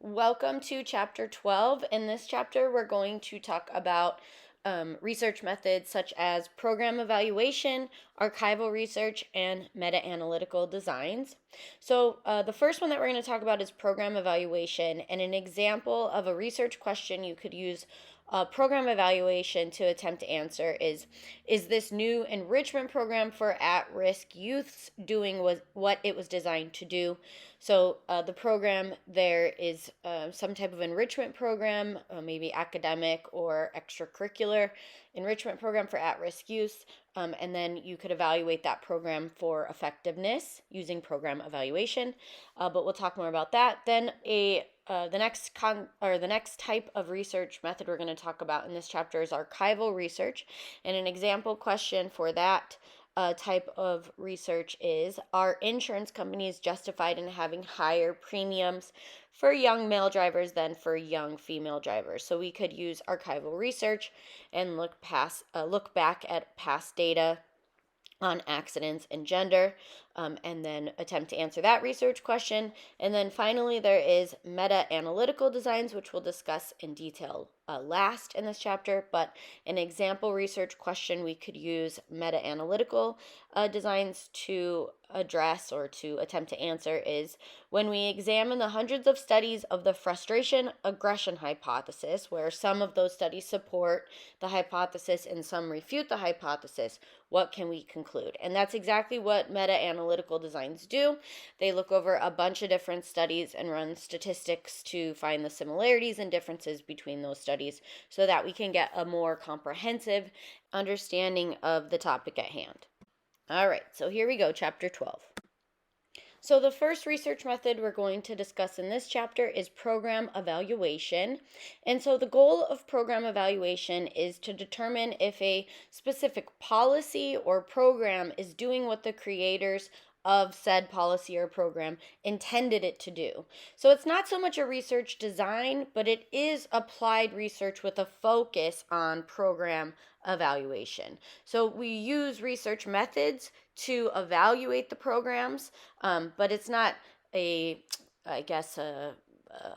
Welcome to chapter 12. In this chapter, we're going to talk about research methods such as program evaluation, archival research, and meta-analytical designs. So the first one that we're going to talk about is program evaluation, and an example of a research question you could use program evaluation to attempt to answer is this new enrichment program for at-risk youths doing what it was designed to do? So the program there is some type of enrichment program, maybe academic or extracurricular enrichment program for at-risk youth, and then you could evaluate that program for effectiveness using program evaluation. But we'll talk more about that. Then the next type of research method we're going to talk about in this chapter is archival research, and an example question for that type of research is: are insurance companies justified in having higher premiums for young male drivers than for young female drivers? So we could use archival research and look back at past data on accidents and gender, and then attempt to answer that research question. And then finally, there is meta-analytical designs, which we'll discuss in detail last in this chapter. But an example research question we could use meta-analytical designs to address or to attempt to answer is: when we examine the hundreds of studies of the frustration aggression hypothesis, where some of those studies support the hypothesis and some refute the hypothesis, what can we conclude? And that's exactly what meta-analytical designs do. They look over a bunch of different studies and run statistics to find the similarities and differences between those studies so that we can get a more comprehensive understanding of the topic at hand. All right, so here we go, chapter 12. So the first research method we're going to discuss in this chapter is program evaluation. And so the goal of program evaluation is to determine if a specific policy or program is doing what the creators of said policy or program intended it to do. So it's not so much a research design, but it is applied research with a focus on program evaluation. So we use research methods to evaluate the programs, but it's not a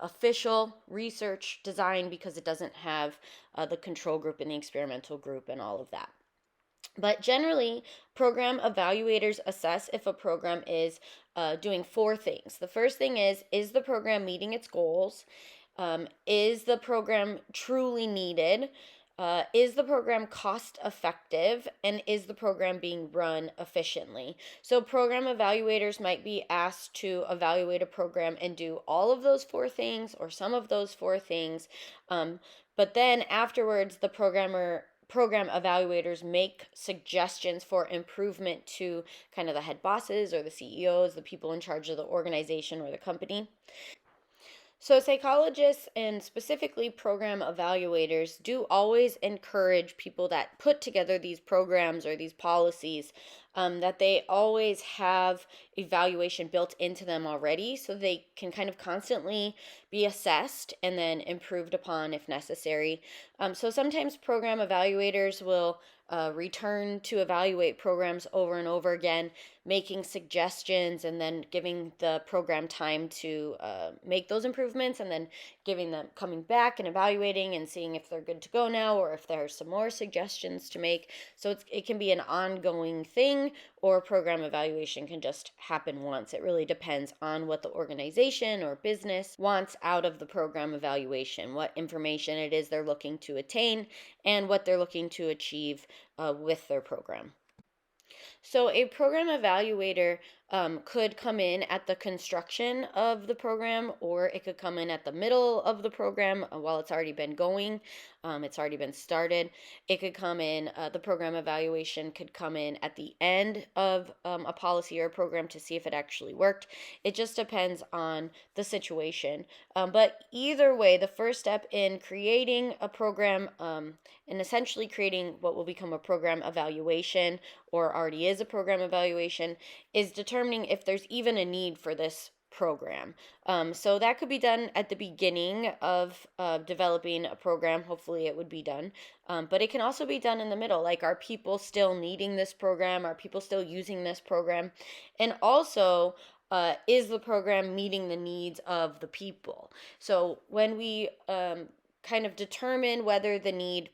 official research design because it doesn't have the control group and the experimental group and all of that. But generally, program evaluators assess if a program is doing four things. The first thing is the program meeting its goals? Is the program truly needed? Is the program cost effective? And is the program being run efficiently? So program evaluators might be asked to evaluate a program and do all of those four things or some of those four things. But then afterwards, the program evaluators make suggestions for improvement to kind of the head bosses or the CEOs, the people in charge of the organization or the company. So psychologists and specifically program evaluators do always encourage people that put together these programs or these policies that they always have evaluation built into them already, so they can kind of constantly be assessed and then improved upon if necessary. So sometimes program evaluators will return to evaluate programs over and over again, making suggestions and then giving the program time to make those improvements, and then coming back and evaluating and seeing if they're good to go now or if there's some more suggestions to make. So it can be an ongoing thing, or program evaluation can just happen once. It really depends on what the organization or business wants out of the program evaluation, what information it is they're looking to attain, and what they're looking to achieve with their program. So a program evaluator could come in at the construction of the program, or it could come in at the middle of the program while it's already been going. It's already been started. It could come in, the program evaluation could come in at the end of a policy or a program to see if it actually worked. It just depends on the situation. But either way, the first step in creating a program and essentially creating what will become a program evaluation, or already is a program evaluation, is determining if there's even a need for this program. So that could be done at the beginning of developing a program. Hopefully it would be done. But it can also be done in the middle. Like, are people still needing this program? Are people still using this program? And also, is the program meeting the needs of the people? So when we kind of determine whether the need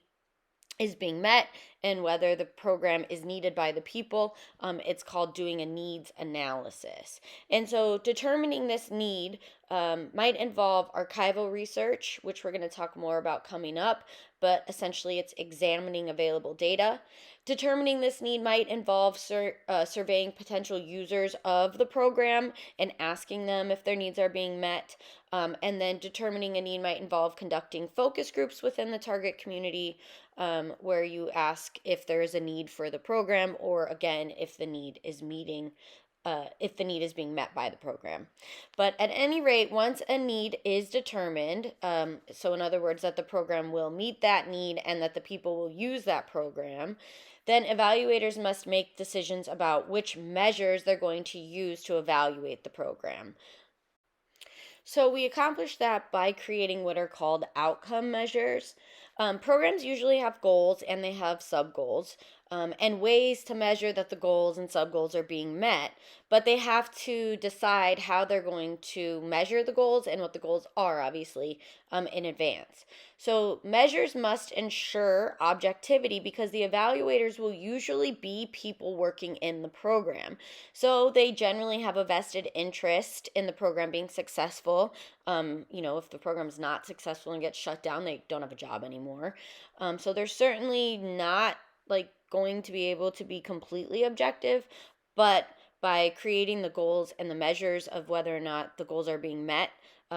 is being met and whether the program is needed by the people, it's called doing a needs analysis. And so determining this need might involve archival research, which we're going to talk more about coming up, but essentially it's examining available data. Determining this need might involve surveying potential users of the program and asking them if their needs are being met. And then determining a need might involve conducting focus groups within the target community, where you ask if there is a need for the program, or again, if the need is being met by the program. But at any rate, once a need is determined, so in other words, that the program will meet that need and that the people will use that program, then evaluators must make decisions about which measures they're going to use to evaluate the program. So we accomplish that by creating what are called outcome measures. Programs usually have goals and they have sub goals, and ways to measure that the goals and sub goals are being met, but they have to decide how they're going to measure the goals and what the goals are, obviously, in advance. So measures must ensure objectivity because the evaluators will usually be people working in the program. So they generally have a vested interest in the program being successful. If the program's not successful and gets shut down, they don't have a job anymore. So they're certainly not like going to be able to be completely objective, but by creating the goals and the measures of whether or not the goals are being met,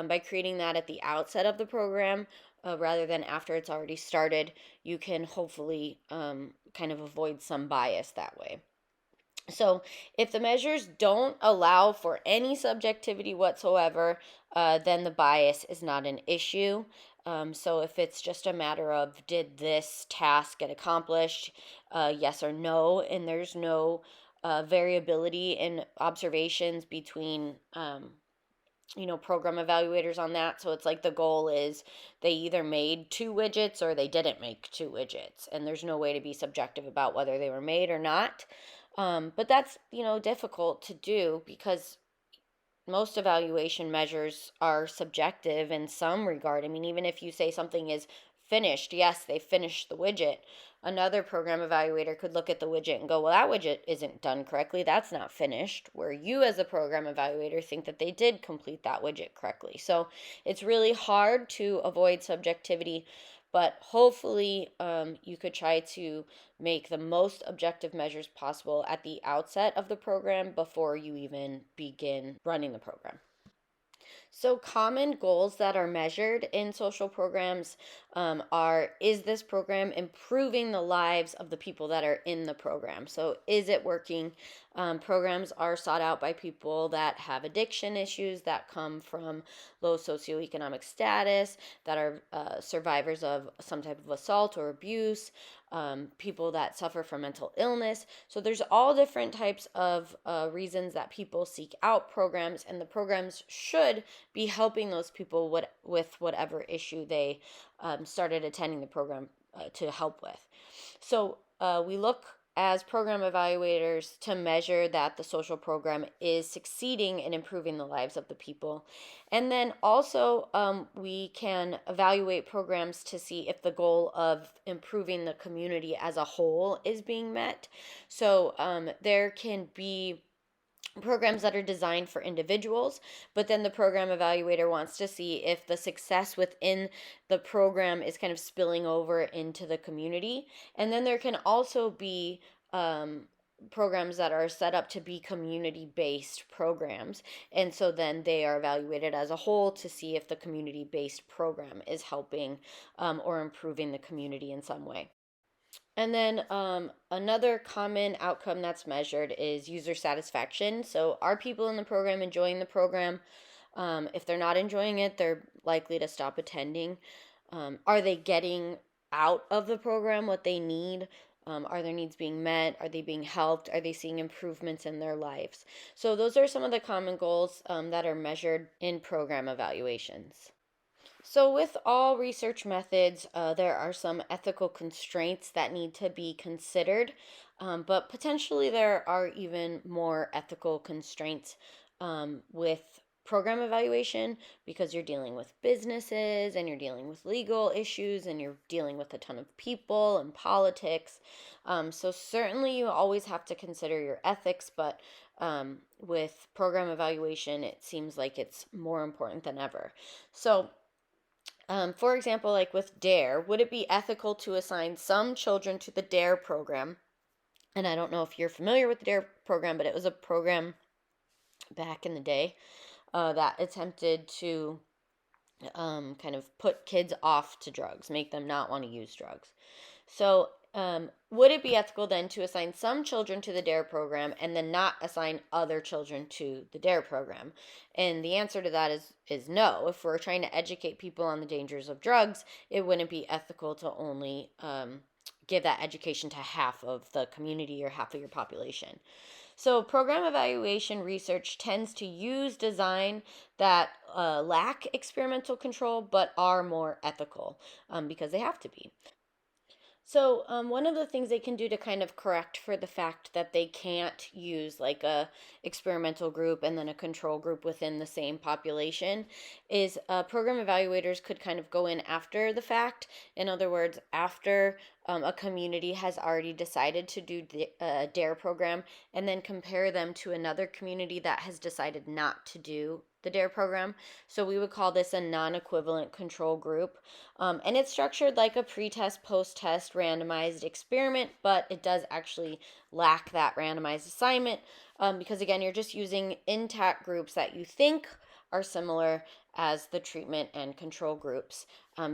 by creating that at the outset of the program, rather than after it's already started, you can hopefully kind of avoid some bias that way. So, if the measures don't allow for any subjectivity whatsoever, then the bias is not an issue. So, if it's just a matter of did this task get accomplished, yes or no, and there's no variability in observations between program evaluators on that. So it's like the goal is they either made 2 widgets or they didn't make 2 widgets, and there's no way to be subjective about whether they were made or not. But that's difficult to do because most evaluation measures are subjective in some regard. I mean, even if you say something is finished, yes, they finished the widget. Another program evaluator could look at the widget and go, well, that widget isn't done correctly. That's not finished. Where you, as a program evaluator, think that they did complete that widget correctly. So it's really hard to avoid subjectivity, but hopefully you could try to make the most objective measures possible at the outset of the program before you even begin running the program. So, common goals that are measured in social programs are: is this program improving the lives of the people that are in the program? So, is it working? Programs are sought out by people that have addiction issues, that come from low socioeconomic status, that are survivors of some type of assault or abuse, people that suffer from mental illness. So there's all different types of reasons that people seek out programs, and the programs should be helping those people with whatever issue they started attending the program to help with. So we look as program evaluators to measure that the social program is succeeding in improving the lives of the people. And then also we can evaluate programs to see if the goal of improving the community as a whole is being met. So there can be programs that are designed for individuals, but then the program evaluator wants to see if the success within the program is kind of spilling over into the community. And then there can also be programs that are set up to be community-based programs, and so then they are evaluated as a whole to see if the community-based program is helping or improving the community in some way. And then another common outcome that's measured is user satisfaction. So, are people in the program enjoying the program? If they're not enjoying it, they're likely to stop attending. Are they getting out of the program what they need? Are their needs being met? Are they being helped? Are they seeing improvements in their lives? So, those are some of the common goals that are measured in program evaluations. So, with all research methods, there are some ethical constraints that need to be considered, but potentially there are even more ethical constraints with program evaluation because you're dealing with businesses and you're dealing with legal issues and you're dealing with a ton of people and politics. So certainly you always have to consider your ethics, but with program evaluation, it seems like it's more important than ever. So for example, like with DARE, would it be ethical to assign some children to the DARE program? And I don't know if you're familiar with the DARE program, but it was a program back in the day that attempted to kind of put kids off to drugs, make them not want to use drugs. So, would it be ethical then to assign some children to the DARE program and then not assign other children to the DARE program? And the answer to that is no. If we're trying to educate people on the dangers of drugs, it wouldn't be ethical to only give that education to half of the community or half of your population. So, program evaluation research tends to use design that lack experimental control but are more ethical because they have to be. So, one of the things they can do to kind of correct for the fact that they can't use like a experimental group and then a control group within the same population is program evaluators could kind of go in after the fact. In other words, after a community has already decided to do the DARE program and then compare them to another community that has decided not to do the DARE program. So we would call this a non-equivalent control group. And it's structured like a pre-test, post-test randomized experiment, but it does actually lack that randomized assignment because, again, you're just using intact groups that you think are similar as the treatment and control groups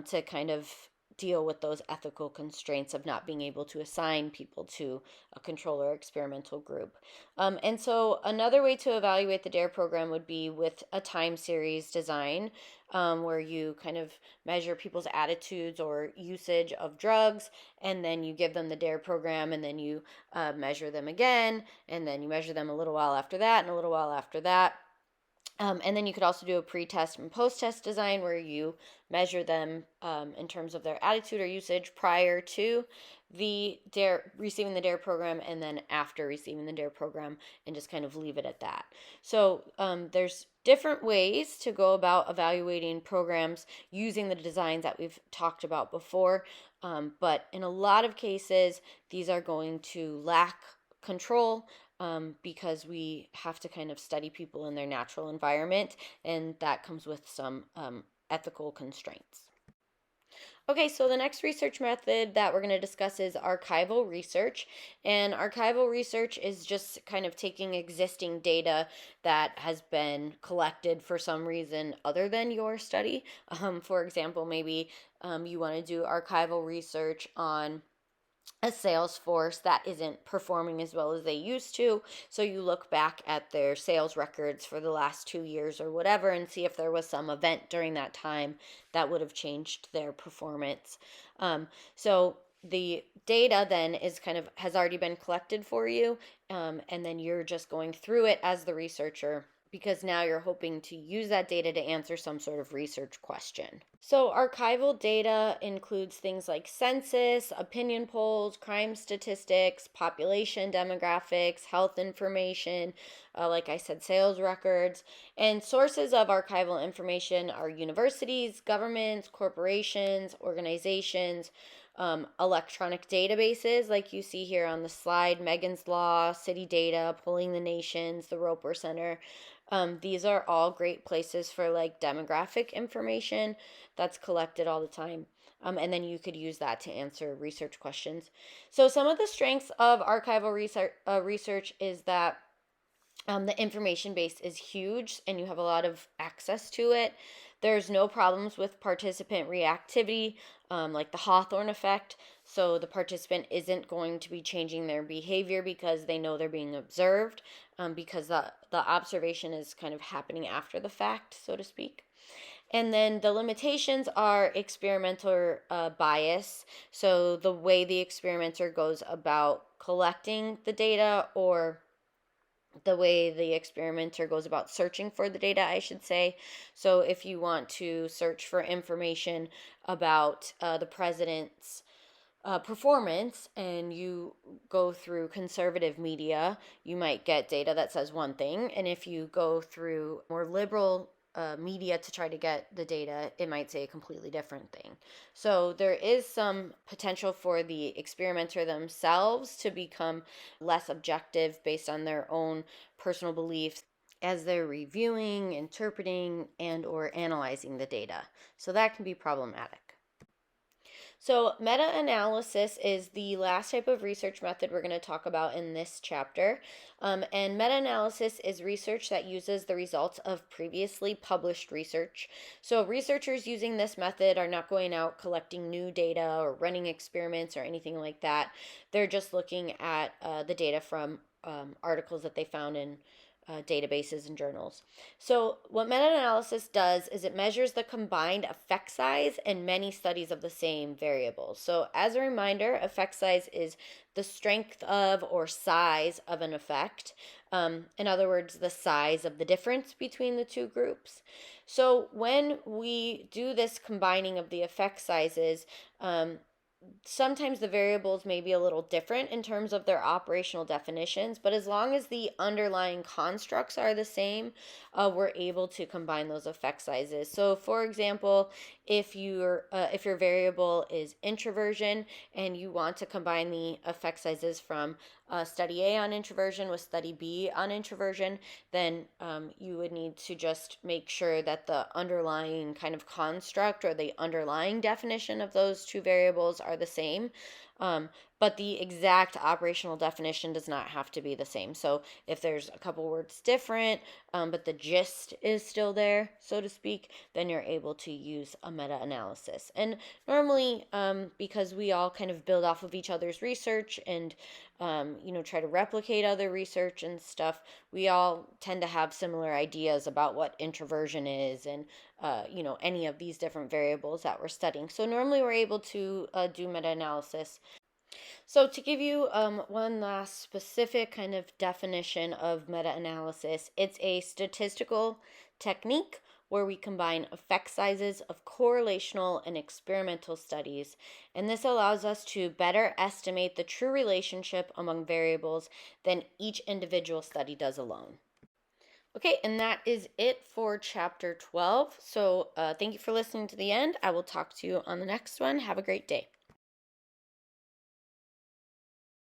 to kind of deal with those ethical constraints of not being able to assign people to a control or experimental group. And so another way to evaluate the DARE program would be with a time series design where you kind of measure people's attitudes or usage of drugs, and then you give them the DARE program, and then you measure them again, and then you measure them a little while after that, and a little while after that. And then you could also do a pre-test and post-test design where you measure them in terms of their attitude or usage prior to the DARE receiving the DARE program and then after receiving the DARE program, and just kind of leave it at that. So there's different ways to go about evaluating programs using the designs that we've talked about before, but in a lot of cases these are going to lack control because we have to kind of study people in their natural environment, and that comes with some ethical constraints. Okay, so the next research method that we're going to discuss is archival research. And archival research is just kind of taking existing data that has been collected for some reason other than your study. For example, maybe you want to do archival research on a sales force that isn't performing as well as they used to. So you look back at their sales records for the last 2 years or whatever and see if there was some event during that time that would have changed their performance. So the data then is kind of has already been collected for you, and then you're just going through it as the researcher because now you're hoping to use that data to answer some sort of research question. So, archival data includes things like census, opinion polls, crime statistics, population demographics, health information, like I said, sales records. And sources of archival information are universities, governments, corporations, organizations, electronic databases, like you see here on the slide, Megan's Law, City Data, Polling the Nations, the Roper Center. These are all great places for like demographic information that's collected all the time. And then you could use that to answer research questions. So some of the strengths of archival research is that the information base is huge and you have a lot of access to it. There's no problems with participant reactivity, like the Hawthorne effect. So the participant isn't going to be changing their behavior because they know they're being observed, because the observation is kind of happening after the fact, so to speak. And then the limitations are experimenter bias. So the way the experimenter goes about collecting the data, or the way the experimenter goes about searching for the data, I should say. So if you want to search for information about the president's performance and you go through conservative media, you might get data that says one thing. And if you go through more liberal media to try to get the data, it might say a completely different thing. So there is some potential for the experimenter themselves to become less objective based on their own personal beliefs as they're reviewing, interpreting, and or analyzing the data. So that can be problematic. So, meta analysis is the last type of research method we're going to talk about in this chapter. And meta analysis is research that uses the results of previously published research. So, researchers using this method are not going out collecting new data or running experiments or anything like that. They're just looking at the data from articles that they found in databases and journals. So, what meta analysis does is it measures the combined effect size in many studies of the same variables. So, as a reminder, effect size is the strength of or size of an effect. In other words, the size of the difference between the two groups. So, when we do this combining of the effect sizes, sometimes the variables may be a little different in terms of their operational definitions, but as long as the underlying constructs are the same, we're able to combine those effect sizes. So, for example, if your variable is introversion and you want to combine the effect sizes from study A on introversion with study B on introversion, then you would need to just make sure that the underlying kind of construct or the underlying definition of those two variables are the same. Um, but the exact operational definition does not have to be the same. So if there's a couple words different, but the gist is still there, so to speak, then you're able to use a meta-analysis. And normally, because we all kind of build off of each other's research and try to replicate other research and stuff, we all tend to have similar ideas about what introversion is and any of these different variables that we're studying. So normally we're able to do meta-analysis. So to give you one last specific kind of definition of meta-analysis, it's a statistical technique where we combine effect sizes of correlational and experimental studies, and this allows us to better estimate the true relationship among variables than each individual study does alone. Okay, and that is it for chapter 12. So thank you for listening to the end. I will talk to you on the next one. Have a great day.